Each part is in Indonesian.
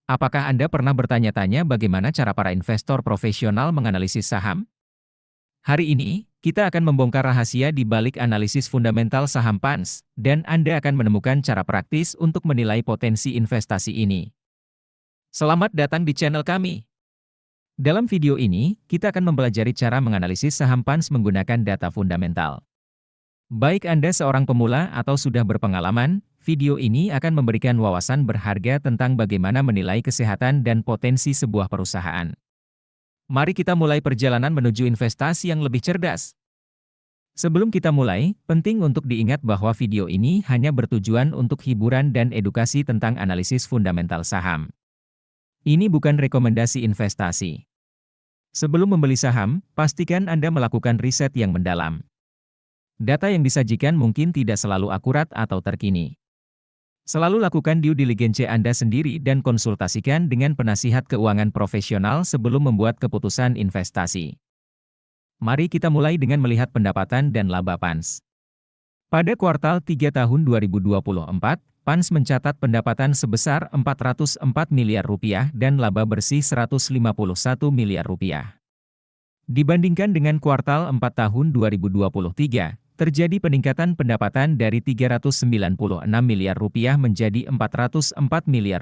Apakah Anda pernah bertanya-tanya bagaimana cara para investor profesional menganalisis saham? Hari ini, kita akan membongkar rahasia di balik analisis fundamental saham PANS, dan Anda akan menemukan cara praktis untuk menilai potensi investasi ini. Selamat datang di channel kami. Dalam video ini, kita akan mempelajari cara menganalisis saham PANS menggunakan data fundamental. Baik Anda seorang pemula atau sudah berpengalaman, video ini akan memberikan wawasan berharga tentang bagaimana menilai kesehatan dan potensi sebuah perusahaan. Mari kita mulai perjalanan menuju investasi yang lebih cerdas. Sebelum kita mulai, penting untuk diingat bahwa video ini hanya bertujuan untuk hiburan dan edukasi tentang analisis fundamental saham. Ini bukan rekomendasi investasi. Sebelum membeli saham, pastikan Anda melakukan riset yang mendalam. Data yang disajikan mungkin tidak selalu akurat atau terkini. Selalu lakukan due diligence Anda sendiri dan konsultasikan dengan penasihat keuangan profesional sebelum membuat keputusan investasi. Mari kita mulai dengan melihat pendapatan dan laba PANS. Pada kuartal 3 tahun 2024, PANS mencatat pendapatan sebesar Rp404 miliar dan laba bersih Rp151 miliar. Dibandingkan dengan kuartal 4 tahun 2023, terjadi peningkatan pendapatan dari Rp396 miliar menjadi Rp404 miliar.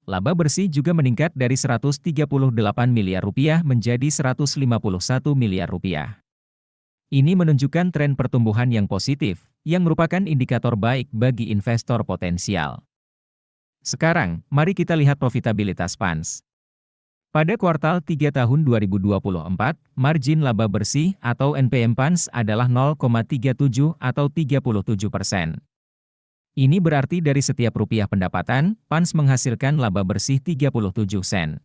Laba bersih juga meningkat dari Rp138 miliar menjadi Rp151 miliar. Ini menunjukkan tren pertumbuhan yang positif, yang merupakan indikator baik bagi investor potensial. Sekarang, mari kita lihat profitabilitas PANS. Pada kuartal 3 tahun 2024, margin laba bersih atau NPM PANS adalah 0,37 atau 37%. Ini berarti dari setiap rupiah pendapatan, PANS menghasilkan laba bersih 37 sen.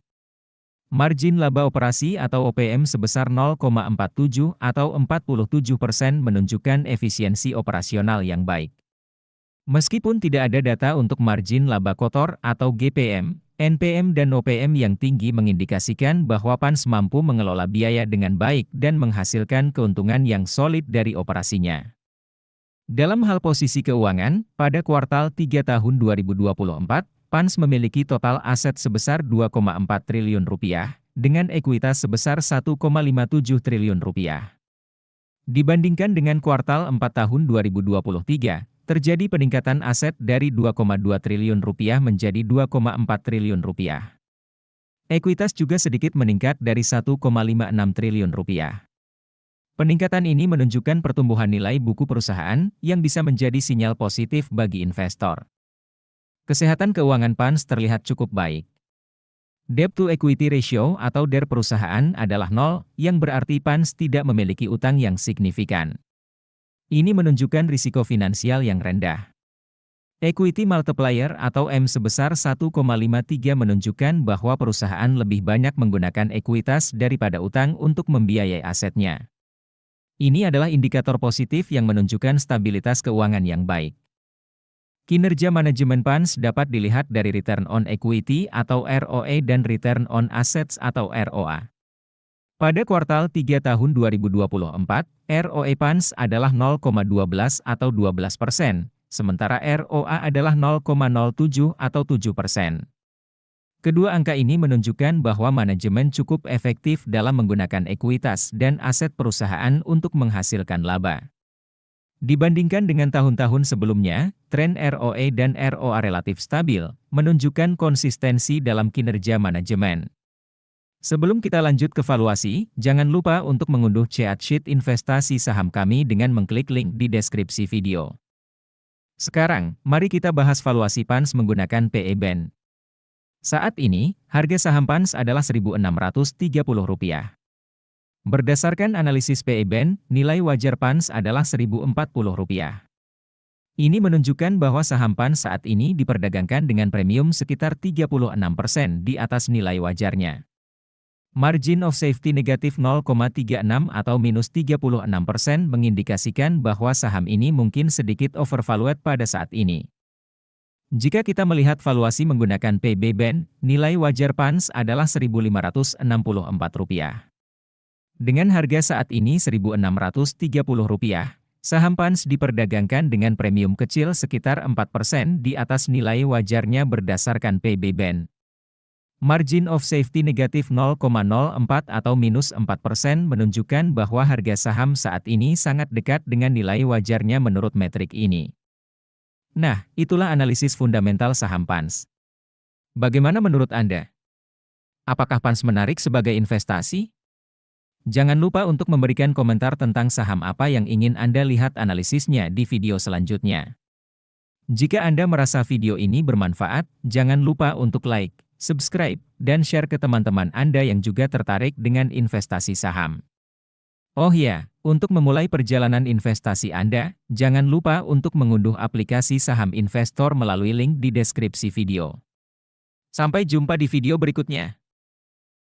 Margin laba operasi atau OPM sebesar 0,47 atau 47% menunjukkan efisiensi operasional yang baik. Meskipun tidak ada data untuk margin laba kotor atau GPM, NPM dan OPM yang tinggi mengindikasikan bahwa PANS mampu mengelola biaya dengan baik dan menghasilkan keuntungan yang solid dari operasinya. Dalam hal posisi keuangan, pada kuartal 3 tahun 2024, PANS memiliki total aset sebesar Rp2,4 triliun, dengan ekuitas sebesar Rp1,57 triliun. Dibandingkan dengan kuartal 4 tahun 2023, terjadi peningkatan aset dari Rp2,2 triliun menjadi Rp2,4 triliun. Ekuitas juga sedikit meningkat dari Rp1,56 triliun. Peningkatan ini menunjukkan pertumbuhan nilai buku perusahaan yang bisa menjadi sinyal positif bagi investor. Kesehatan keuangan PANS terlihat cukup baik. Debt to equity ratio atau DER perusahaan adalah 0, yang berarti PANS tidak memiliki utang yang signifikan. Ini menunjukkan risiko finansial yang rendah. Equity multiplier atau M sebesar 1,53 menunjukkan bahwa perusahaan lebih banyak menggunakan ekuitas daripada utang untuk membiayai asetnya. Ini adalah indikator positif yang menunjukkan stabilitas keuangan yang baik. Kinerja manajemen PANS dapat dilihat dari return on equity atau ROE dan return on assets atau ROA. Pada kuartal 3 tahun 2024, ROE PANS adalah 0,12 atau 12%, sementara ROA adalah 0,07 atau 7%. Kedua angka ini menunjukkan bahwa manajemen cukup efektif dalam menggunakan ekuitas dan aset perusahaan untuk menghasilkan laba. Dibandingkan dengan tahun-tahun sebelumnya, tren ROE dan ROA relatif stabil, menunjukkan konsistensi dalam kinerja manajemen. Sebelum kita lanjut ke valuasi, jangan lupa untuk mengunduh chart sheet investasi saham kami dengan mengklik link di deskripsi video. Sekarang, mari kita bahas valuasi PANS menggunakan PE Band. Saat ini, harga saham PANS adalah Rp1.630. Berdasarkan analisis PE Band, nilai wajar PANS adalah Rp1.040. Ini menunjukkan bahwa saham PANS saat ini diperdagangkan dengan premium sekitar 36% di atas nilai wajarnya. Margin of safety negatif 0,36 atau minus 36% mengindikasikan bahwa saham ini mungkin sedikit overvalued pada saat ini. Jika kita melihat valuasi menggunakan PB Band, nilai wajar PANS adalah Rp1.664. Dengan harga saat ini Rp1.630, Saham PANS diperdagangkan dengan premium kecil sekitar 4% di atas nilai wajarnya berdasarkan PB Band. Margin of safety negatif 0,04 atau minus 4% menunjukkan bahwa harga saham saat ini sangat dekat dengan nilai wajarnya menurut metrik ini. Nah, itulah analisis fundamental saham PANS. Bagaimana menurut Anda? Apakah PANS menarik sebagai investasi? Jangan lupa untuk memberikan komentar tentang saham apa yang ingin Anda lihat analisisnya di video selanjutnya. Jika Anda merasa video ini bermanfaat, jangan lupa untuk like, subscribe, dan share ke teman-teman Anda yang juga tertarik dengan investasi saham. Oh ya, untuk memulai perjalanan investasi Anda, jangan lupa untuk mengunduh aplikasi Saham Investor melalui link di deskripsi video. Sampai jumpa di video berikutnya.